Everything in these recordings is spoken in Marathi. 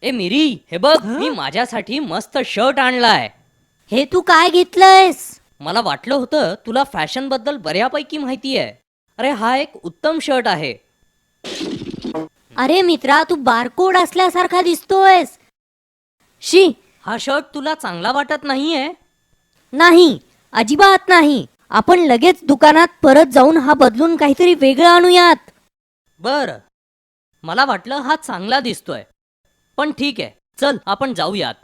ए मिरी, हे बघ मी माझ्यासाठी मस्त शर्ट आणलाय. हे तू काय घेतलंयस? मला वाटलं होतं तुला फॅशन बद्दल बऱ्यापैकी माहिती आहे. अरे हा एक उत्तम शर्ट आहे. अरे मित्रा, तू बारकोड असल्यासारखा दिसतोयस. शी. हा शर्ट तुला चांगला वाटत नाहीये? नाही, अजिबात नाही. आपण लगेच दुकानात परत जाऊन हा बदलून काहीतरी वेगळं आणूयात. बर, मला वाटलं हा चांगला दिसतोय. पण ठीक आहे, चल आपण जाऊयात.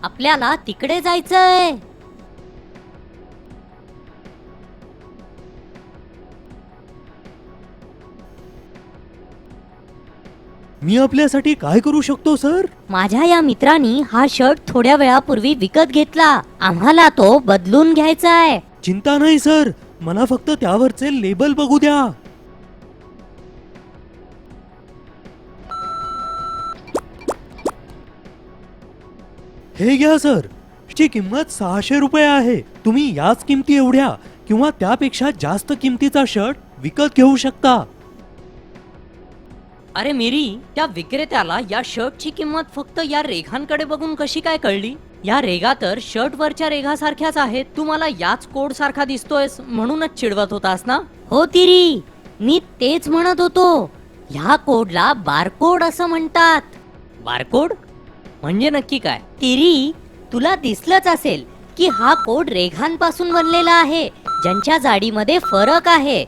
आपल्याला तिकडे जायचंय. मी आपल्यासाठी काय करू शकतो सर? माझ्या या मित्रांनी हा शर्ट थोड्या वेळापूर्वी विकत घेतला. आम्हाला तो बदलून घ्यायचा आहे. चिंता नाही सर, मला फक्त त्यावरचे लेबल बघू द्या. हे घ्या सर, ची किंमत 600 रुपये आहे. तुम्ही याच किमती एवढ्या किंवा त्यापेक्षा जास्त किमतीचा शर्ट विकत घेऊ शकता. अरे मिरी, त्या विक्रेत्याला या शर्टची किंमत फक्त या रेघांकडे बघून कशी काय कळली? या रेघा तर शर्ट वरच्या रेघासारख्याच आहेत. तू मला याच कोड सारखा दिसतोयस म्हणूनच चिडवत होतास ना? हो तिरी, मी तेच म्हणत होतो. ह्या कोडला बारकोड असं म्हणतात. बारकोड म्हणजे नक्की काय? तिरी, तुला दिसलंच असेल की हा कोड रेघांपासून बनलेला आहे, ज्यांच्या जाडीमध्ये फरक आहे.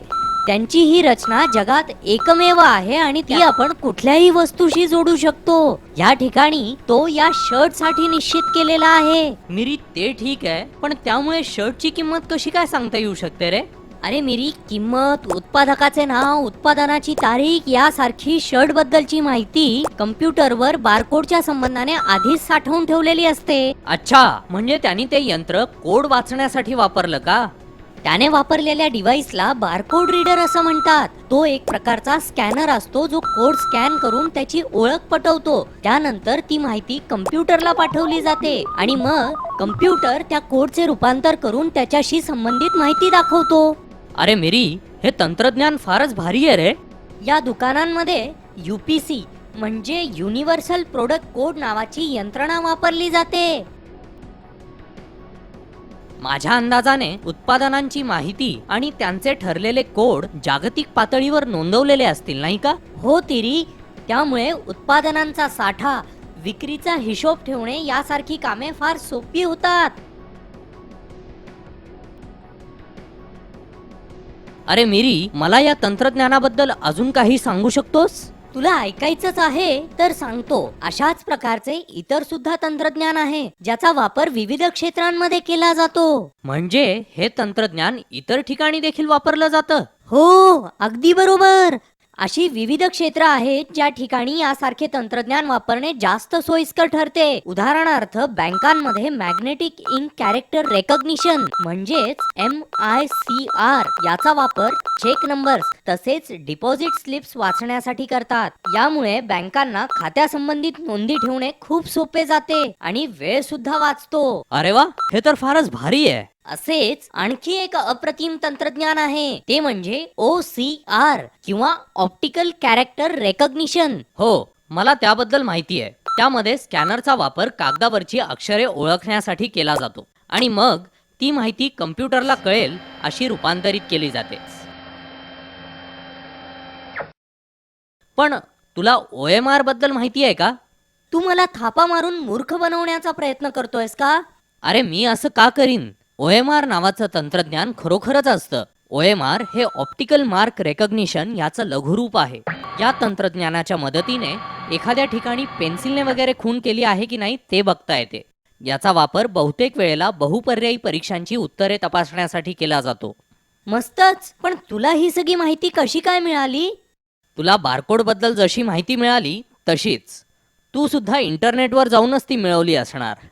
त्यांची ही रचना जगात एकमेव आहे आणि ती आपण कुठल्याही वस्तूशी जोडू शकतो. या ठिकाणी तो या शर्ट साठी निश्चित केलेला आहे. मिरी, ते ठीक आहे, पण त्यामुळे शर्टची किंमत कशी काय सांगता येऊ शकते रे? अरे मिरी, किंमत, उत्पादकाचे नाव, उत्पादनाची तारीख यासारखी शर्ट बद्दलची माहिती कम्प्युटरवर बारकोडच्या संबंधाने आधीच साठवून ठेवलेली असते. अच्छा, म्हणजे त्यांनी ते यंत्र कोड वाचण्यासाठी वापरलं का? त्याने वापरलेल्या डिव्हाइसला बारकोड रीडर असं म्हणतात. तो एक प्रकारचा स्कॅनर असतो जो कोड स्कॅन करून त्याची ओळख पटवतो. त्यानंतर ती माहिती कम्प्युटरला पाठवली जाते आणि मग कम्प्युटर त्या कोडचे रूपांतर करून त्याच्याशी संबंधित माहिती दाखवतो. अरे मिरी, हे तंत्रज्ञान फारच भारी आहे रे. या दुकानांमध्ये UPC म्हणजे युनिव्हर्सल प्रोडक्ट कोड नावाची यंत्रणा वापरली जाते. माझ्या अंदाजाने उत्पादनांची माहिती आणि त्यांचे ठरलेले कोड जागतिक पातळीवर नोंदवलेले असतील, नाही का? हो तिरी, त्यामुळे उत्पादनांचा साठा, विक्रीचा हिशोब ठेवणे यासारखी कामे फार सोपी होतात. अरे मिरी, मला या तंत्रज्ञानाबद्दल अजून काही सांगू शकतोस? तुला ऐकायचंच आहे तर सांगतो. अशाच प्रकारचे इतर सुद्धा तंत्रज्ञान आहे ज्याचा वापर विविध क्षेत्रांमध्ये केला जातो. म्हणजे हे तंत्रज्ञान इतर ठिकाणी देखील वापरलं जातं? हो, अगदी बरोबर. अशी विविध क्षेत्र आहेत ज्या ठिकाणी यासारखे तंत्रज्ञान वापरणे जास्त सोयीस्कर ठरते. उदाहरणार्थ, बँकांमध्ये मॅग्नेटिक इंक कॅरेक्टर रेकॉग्निशन म्हणजेच MICR याचा वापर चेक नंबर्स तसेच डिपॉझिट स्लिप्स वाचण्यासाठी करतात. यामुळे बँकांना खात्यासंबंधित नोंदी ठेवणे खूप सोपे जाते आणि वेळ सुद्धा वाचतो. अरे वा, हे तर फारच भारी आहे. असेच आणखी एक अप्रतिम तंत्रज्ञान आहे, ते म्हणजे OCR किंवा ऑप्टिकल कॅरेक्टर रेकॉग्निशन. हो, मला त्याबद्दल माहिती आहे. त्यामध्ये स्कॅनरचा वापर कागदावरची अक्षरे ओळखण्यासाठी केला जातो आणि मग ती माहिती कम्प्युटरला कळेल अशी रूपांतरित केली जाते. पण तुला OMR बद्दल माहिती आहे का? तू मला थापा मारून मूर्ख बनवण्याचा प्रयत्न करतोयस का? अरे मी असं का करीन? OMR नावाचं तंत्रज्ञान खरोखरच असतं. OMR हे ऑप्टिकल मार्क रेकॉग्निशन याचं लघुरूप आहे. या तंत्रज्ञानाच्या मदतीने एखाद्या ठिकाणी पेन्सिलने वगैरे खून केली आहे की नाही ते बघता येते. याचा वापर बहुतेक वेळेला बहुपर्यायी परीक्षांची उत्तरे तपासण्यासाठी केला जातो. मस्तच. पण तुला ही सगळी माहिती कशी काय मिळाली? तुला बारकोड बद्दल जशी माहिती मिळाली तशीच तू सुद्धा इंटरनेटवर जाऊनच ती मिळवली असणार.